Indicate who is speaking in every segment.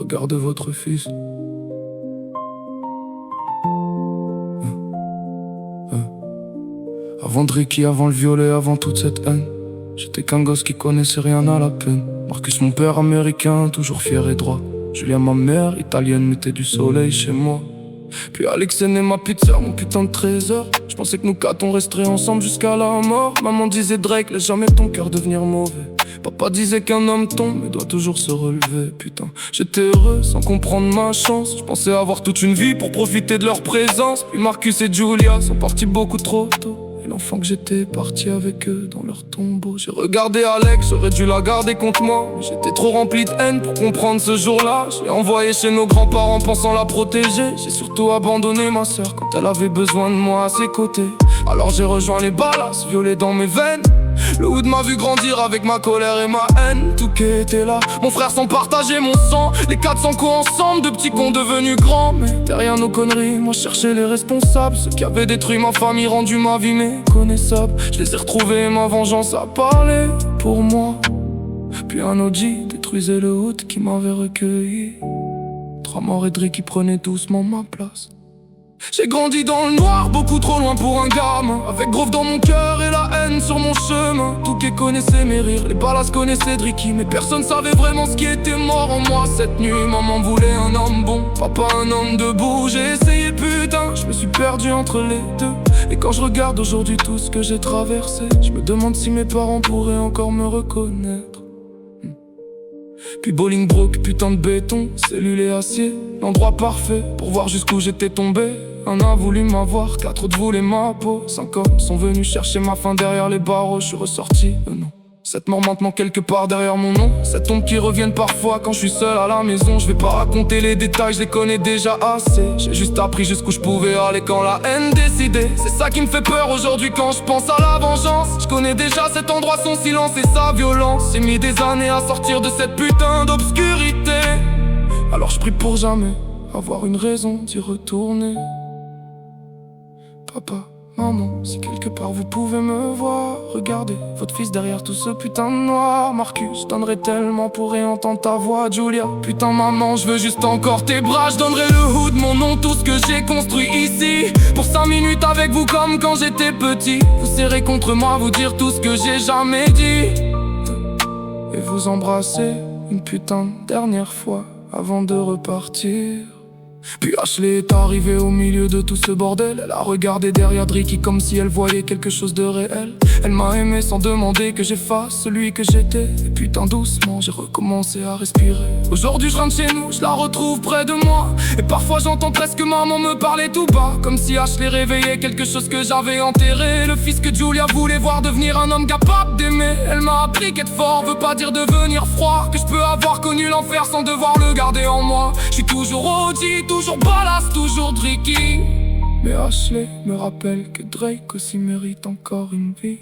Speaker 1: regardez votre fils. Avant Dricky, avant le violet, avant toute cette haine, j'étais qu'un gosse qui connaissait rien à la peine. Marcus mon père américain, toujours fier et droit. Julia ma mère italienne, mettait du soleil chez moi. Puis Alex est né ma petite sœur, mon putain de trésor. Je pensais que nous quatre on resterait ensemble jusqu'à la mort. Maman disait Drake, laisse jamais ton cœur devenir mauvais. Papa disait qu'un homme tombe mais doit toujours se relever. Putain, j'étais heureux sans comprendre ma chance. Je pensais avoir toute une vie pour profiter de leur présence. Puis Marcus et Julia sont partis beaucoup trop tôt. Et l'enfant que j'étais parti avec eux dans leur tombeau. J'ai regardé Alex, j'aurais dû la garder contre moi. Mais j'étais trop rempli de haine pour comprendre ce jour-là. Je l'ai envoyée chez nos grands-parents pensant la protéger. J'ai surtout abandonné ma soeur quand elle avait besoin de moi à ses côtés. Alors j'ai rejoint les balas, violet dans mes veines. Le hood m'a vu grandir avec ma colère et ma haine. Tout qui était là, mon frère sans partager mon sang. Les 400 coups ensemble, de petits cons devenus grands. Mais derrière nos conneries, moi je cherchais les responsables. Ceux qui avaient détruit ma famille, rendu ma vie méconnaissable. Je les ai retrouvés et ma vengeance a parlé pour moi. Puis un OG détruisait le hood qui m'avait recueilli. 3 morts et Dricky qui prenaient doucement ma place. J'ai grandi dans le noir, beaucoup trop loin pour un gamin. Avec Grove dans mon cœur et la haine sur mon chemin. Touquet connaissait mes rires, les balas connaissaient Dricky. Mais personne savait vraiment ce qui était mort en moi cette nuit. Maman voulait un homme bon, papa un homme debout. J'ai essayé putain, je me suis perdu entre les deux. Et quand je regarde aujourd'hui tout ce que j'ai traversé, je me demande si mes parents pourraient encore me reconnaître. Puis Bolingbroke, putain de béton, cellules et acier, l'endroit parfait pour voir jusqu'où j'étais tombé. Un a voulu m'avoir, 4 autres voulaient ma peau. 5 hommes sont venus chercher ma fin derrière les barreaux. Je suis ressorti, non. Cette mort maintenant quelque part derrière mon nom. Cette ombre qui reviennent parfois quand je suis seul à la maison. Je vais pas raconter les détails, je les connais déjà assez. J'ai juste appris jusqu'où je pouvais aller quand la haine décidait. C'est ça qui me fait peur aujourd'hui quand je pense à la vengeance. Je connais déjà cet endroit, son silence et sa violence. J'ai mis des années à sortir de cette putain d'obscurité. Alors je prie pour jamais avoir une raison d'y retourner. Papa, maman, si quelque part vous pouvez me voir, regardez votre fils derrière tout ce putain de noir. Marcus, je donnerais tellement pour réentendre ta voix. Julia, putain maman, je veux juste encore tes bras. Je donnerais le hood, mon nom, tout ce que j'ai construit ici. Pour 5 minutes avec vous comme quand j'étais petit. Vous serrez contre moi, vous dire tout ce que j'ai jamais dit. Et vous embrasser une putain de dernière fois avant de repartir. Puis Ashley est arrivée au milieu de tout ce bordel. Elle a regardé derrière Dricky comme si elle voyait quelque chose de réel. Elle m'a aimé sans demander que j'efface celui que j'étais. Et putain doucement j'ai recommencé à respirer. Aujourd'hui je rentre chez nous, je la retrouve près de moi. Et parfois j'entends presque maman me parler tout bas, comme si Ashley réveillait quelque chose que j'avais enterré. Le fils que Julia voulait voir devenir un homme capable d'aimer. Elle m'a appris qu'être fort veut pas dire devenir froid. Que je peux avoir connu l'enfer sans devoir le garder en moi. Je suis toujours OG, toujours balas, toujours Dricky. Mais Ashley me rappelle que Drake aussi mérite encore une vie.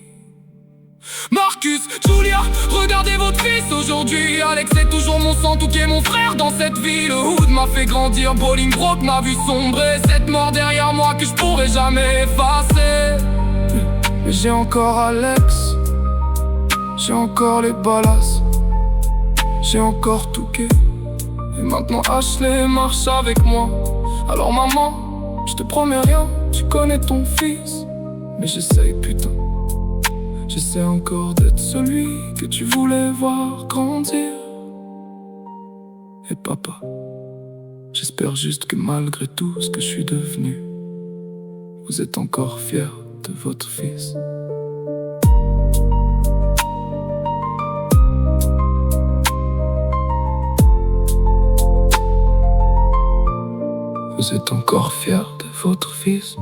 Speaker 1: Marcus, Julia, regardez votre fils aujourd'hui. Alex est toujours mon sang, tout qui est mon frère dans cette vie. Le hood m'a fait grandir, Bolingbroke m'a vu sombrer. Cette mort derrière moi que je pourrais jamais effacer. Mais j'ai encore Alex, j'ai encore les balas, j'ai encore Touquet. Et maintenant Ashley marche avec moi. Alors maman, je te promets rien, tu connais ton fils. Mais j'essaye putain, j'essaie encore d'être celui que tu voulais voir grandir. Et papa, j'espère juste que malgré tout ce que je suis devenu, vous êtes encore fiers de votre fils. Vous êtes encore fiers de votre fils.